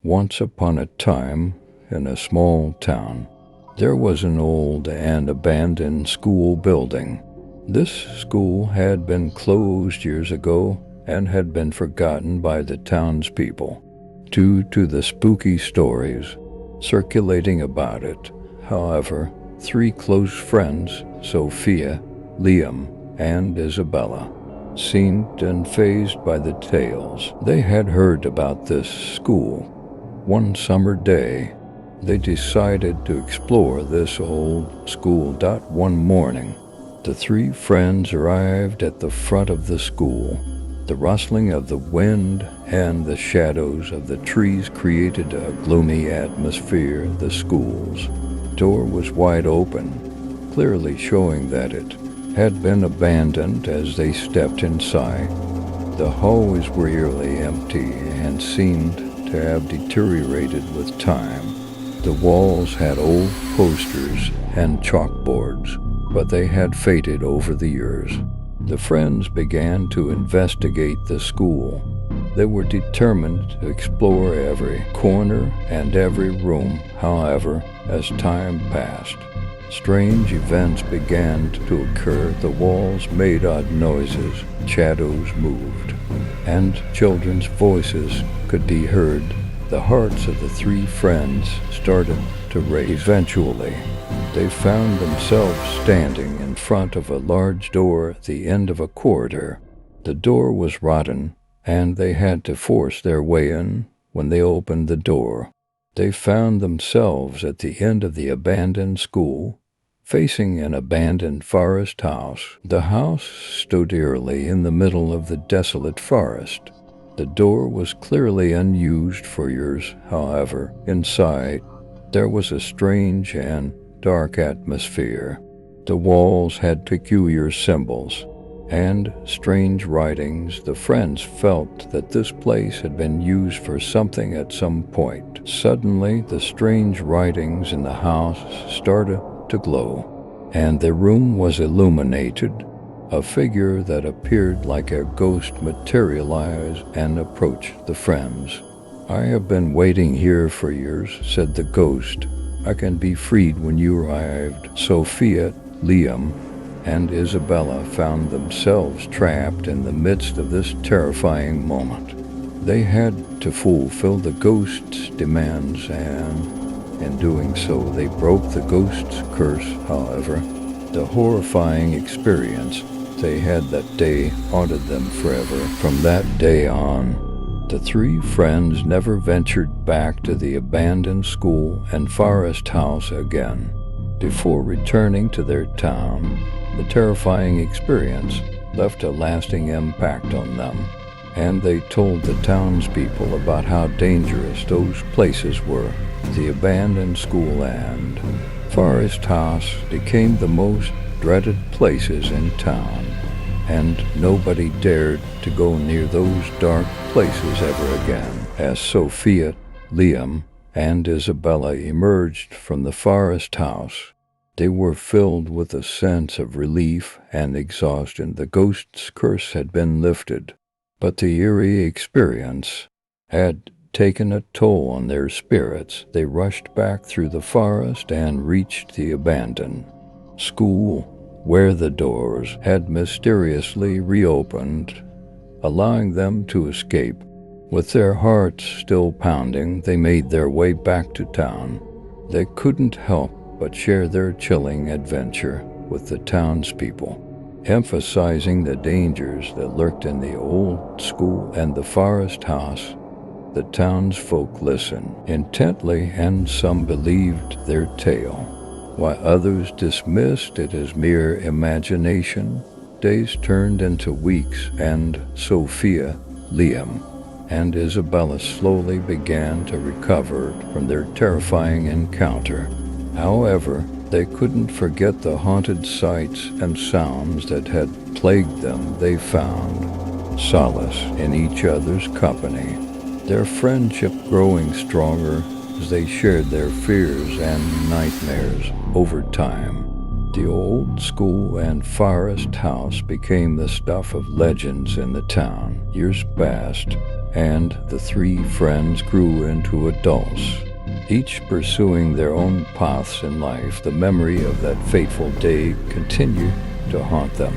Once upon a time, in a small town, there was an old and abandoned school building. This school had been closed years ago and had been forgotten by the townspeople due to the spooky stories circulating about it. However, three close friends, Sophia, Liam, and Isabella, seemed unfazed by the tales they had heard about this school. One summer day, they decided to explore this old school. One morning, the three friends arrived at the front of the school. The rustling of the wind and the shadows of the trees created a gloomy atmosphere. The school's door was wide open, clearly showing that it had been abandoned. As they stepped inside, the hallways were eerily empty and seemed to have deteriorated with time. The walls had old posters and chalkboards, but they had faded over the years. The friends began to investigate the school. They were determined to explore every corner and every room. However, as time passed, strange events began to occur. The walls made odd noises, shadows moved, and children's voices could be heard. The hearts of the three friends started to race. Eventually, they found themselves standing in front of a large door at the end of a corridor. The door was rotten, and they had to force their way in. When they opened the door, they found themselves at the end of the abandoned school, facing an abandoned forest house. The house stood eerily in the middle of the desolate forest. The door was clearly unused for years. However, inside, there was a strange and dark atmosphere. The walls had peculiar symbols and strange writings. The friends felt that this place had been used for something at some point. Suddenly, the strange writings in the house started to glow, and the room was illuminated. A figure that appeared like a ghost materialized and approached the friends. "I have been waiting here for years," said the ghost. "I can be freed when you arrived." Sophia, Liam, and Isabella found themselves trapped in the midst of this terrifying moment. They had to fulfill the ghost's demands, and in doing so, they broke the ghost's curse. However, the horrifying experience they had that day haunted them forever. From that day on, the three friends never ventured back to the abandoned school and forest house again. Before returning to their town, the terrifying experience left a lasting impact on them, and they told the townspeople about how dangerous those places were. The abandoned school and forest house became the most dreaded places in town, and nobody dared to go near those dark places ever again. As Sophia, Liam, and Isabella emerged from the forest house, they were filled with a sense of relief and exhaustion. The ghost's curse had been lifted, but the eerie experience had taken a toll on their spirits. They rushed back through the forest and reached the abandoned school, where the doors had mysteriously reopened, allowing them to escape. With their hearts still pounding, they made their way back to town. They couldn't help but share their chilling adventure with the townspeople, emphasizing the dangers that lurked in the old school and the forest house. The townsfolk listened intently, and some believed their tale, while others dismissed it as mere imagination. Days turned into weeks, and Sophia, Liam, and Isabella slowly began to recover from their terrifying encounter. However, they couldn't forget the haunted sights and sounds that had plagued them. They found solace in each other's company, their friendship growing stronger as they shared their fears and nightmares. Over time, the old school and forest house became the stuff of legends in the town. Years passed, and the three friends grew into adults, each pursuing their own paths in life. The memory of that fateful day continued to haunt them,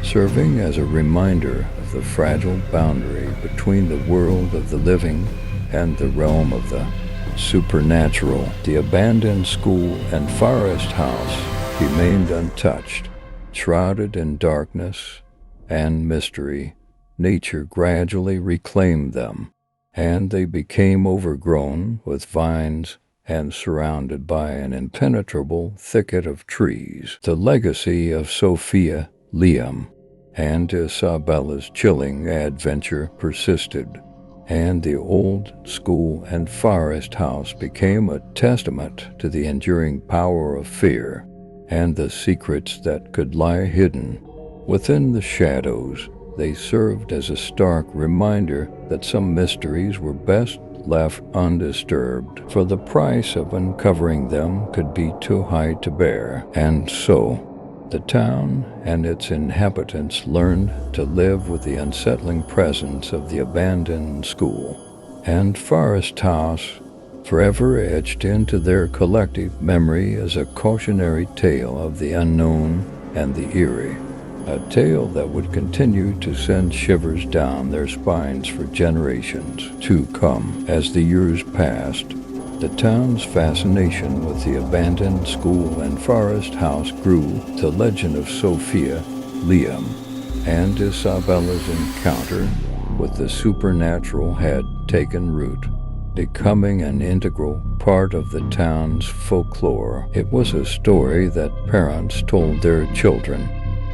serving as a reminder of the fragile boundary between the world of the living and the realm of the supernatural. The abandoned school and forest house remained untouched, shrouded in darkness and mystery. Nature gradually reclaimed them, and they became overgrown with vines and surrounded by an impenetrable thicket of trees. The legacy of Sophia, Liam, and Isabella's chilling adventure persisted, and the old school and forest house became a testament to the enduring power of fear and the secrets that could lie hidden within the shadows. They served as a stark reminder that some mysteries were best left undisturbed, for the price of uncovering them could be too high to bear. And so, the town and its inhabitants learned to live with the unsettling presence of the abandoned school and forest house, forever etched into their collective memory as a cautionary tale of the unknown and the eerie. A tale that would continue to send shivers down their spines for generations to come. As the years passed, the town's fascination with the abandoned school and forest house grew. The legend of Sophia, Liam, and Isabella's encounter with the supernatural had taken root, becoming an integral part of the town's folklore. It was a story that parents told their children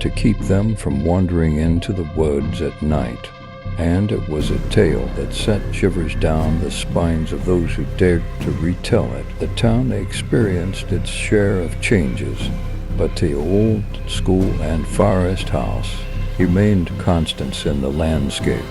to keep them from wandering into the woods at night, and it was a tale that sent shivers down the spines of those who dared to retell it. The town experienced its share of changes, but the old school and forest house remained constants in the landscape.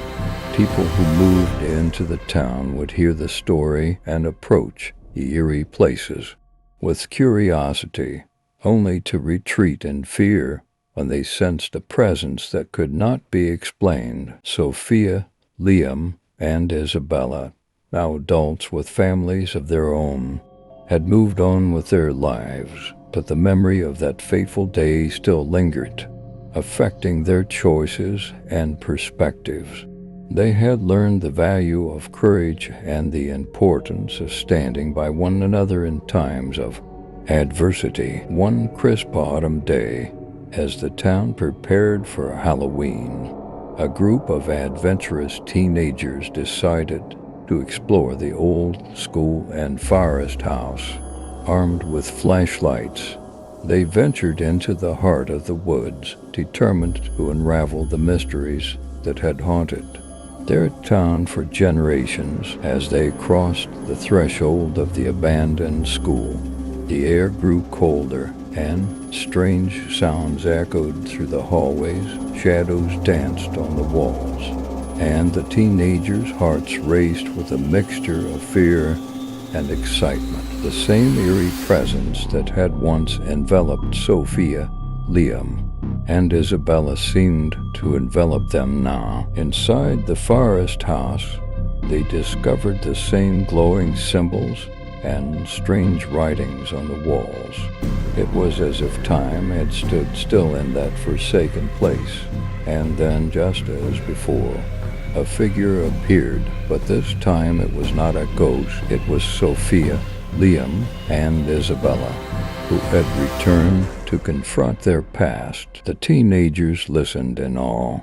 People who moved into the town would hear the story and approach the eerie places with curiosity, only to retreat in fear when they sensed a presence that could not be explained. Sophia, Liam, and Isabella, now adults with families of their own, had moved on with their lives, but the memory of that fateful day still lingered, affecting their choices and perspectives. They had learned the value of courage and the importance of standing by one another in times of adversity. One crisp autumn day, as the town prepared for Halloween, a group of adventurous teenagers decided to explore the old school and forest house. Armed with flashlights, they ventured into the heart of the woods, determined to unravel the mysteries that had haunted their town for generations. As they crossed the threshold of the abandoned school, the air grew colder, and strange sounds echoed through the hallways. Shadows danced on the walls, and the teenagers' hearts raced with a mixture of fear and excitement. The same eerie presence that had once enveloped Sophia, Liam, and Isabella seemed to envelop them now. Inside the forest house, they discovered the same glowing symbols and strange writings on the walls. It was as if time had stood still in that forsaken place, and then, just as before, a figure appeared, but this time it was not a ghost. It was Sophia, Liam, and Isabella, who had returned to confront their past. The teenagers listened in awe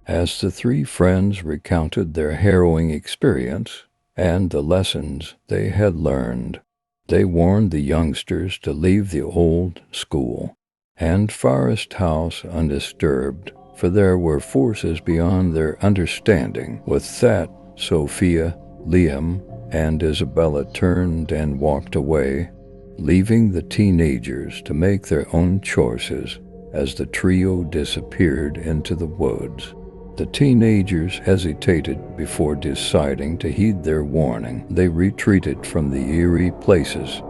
as the three friends recounted their harrowing experience and the lessons they had learned. They warned the youngsters to leave the old school and forest house undisturbed, for there were forces beyond their understanding. With that, Sophia, Liam, and Isabella turned and walked away, leaving the teenagers to make their own choices as the trio disappeared into the woods. The teenagers hesitated before deciding to heed their warning. They retreated from the eerie places,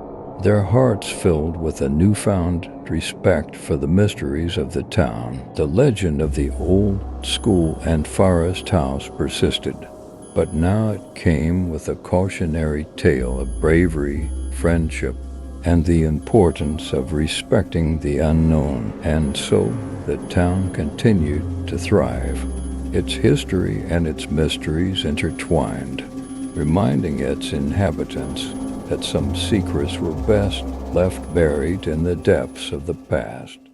their hearts filled with a newfound respect for the mysteries of the town. The legend of the old school and forest house persisted, But now it came with a cautionary tale of bravery, friendship, and the importance of respecting the unknown. And so the town continued to thrive, its history and its mysteries intertwined, reminding its inhabitants that some secrets were best left buried in the depths of the past.